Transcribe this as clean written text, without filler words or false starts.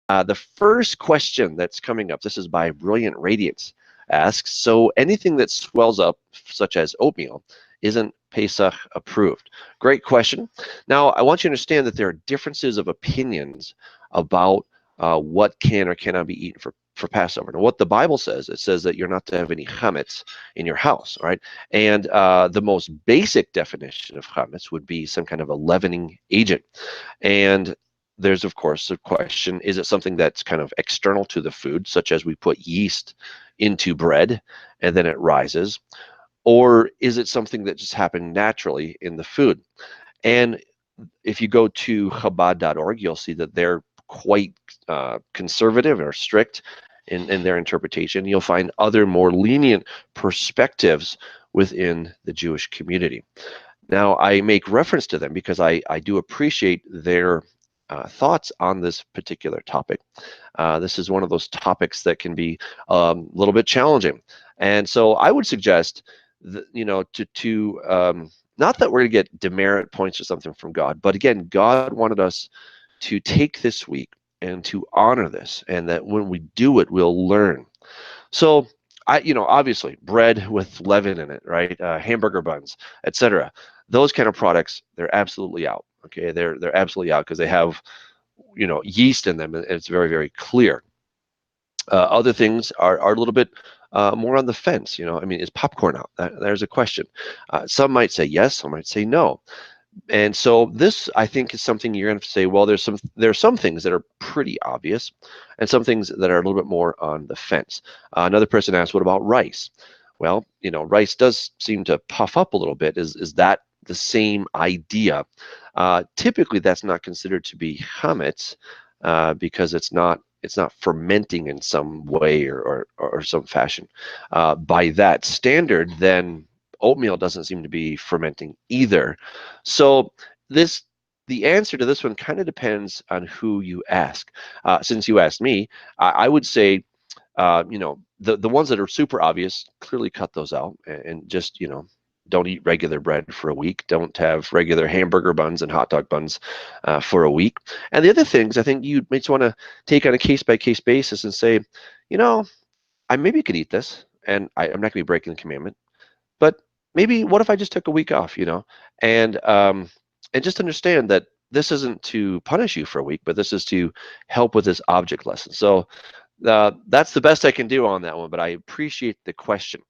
The first question that's coming up, this is by Brilliant Radiance, asks, so anything that swells up, such as oatmeal, isn't Pesach approved? Great question. Now, I want you to understand that there are differences of opinions about what can or cannot be eaten for Passover. Now, what the Bible says, it says that you're not to have any chametz in your house, right? And the most basic definition of chametz would be some kind of a leavening agent. And there's, of course, a question, is it something that's kind of external to the food, such as we put yeast into bread and then it rises? Or is it something that just happened naturally in the food? And if you go to Chabad.org, you'll see that they're quite conservative or strict in their interpretation. You'll find other more lenient perspectives within the Jewish community. Now, I make reference to them because I do appreciate their thoughts on this particular topic. This is one of those topics that can be a little bit challenging. And so I would suggest that, not that we're going to get demerit points or something from God, but again, God wanted us to take this week and to honor this, and that when we do it, we'll learn. So obviously bread with leaven in it, right? Hamburger buns, etc. Those kind of products, they're absolutely out. Okay, they're absolutely out because they have, yeast in them, and it's very, very clear. Other things are a little bit more on the fence. I mean, is popcorn out? There's a question. Some might say yes, some might say no. And so this, I think, is something you're going to say, well, there are some things that are pretty obvious and some things that are a little bit more on the fence. Another person asked, what about rice? Well, rice does seem to puff up a little bit. Is that the same idea? Typically, that's not considered to be chametz because it's not fermenting in some way or some fashion. By that standard, then oatmeal doesn't seem to be fermenting either. So the answer to this one kind of depends on who you ask. Since you asked me, I would say, the ones that are super obvious, clearly cut those out and just, don't eat regular bread for a week. Don't have regular hamburger buns and hot dog buns for a week. And the other things, I think you might want to take on a case-by-case basis and say, I maybe could eat this, and I'm not going to be breaking the commandment. But maybe what if I just took a week off, and just understand that this isn't to punish you for a week, but this is to help with this object lesson. So that's the best I can do on that one, but I appreciate the question.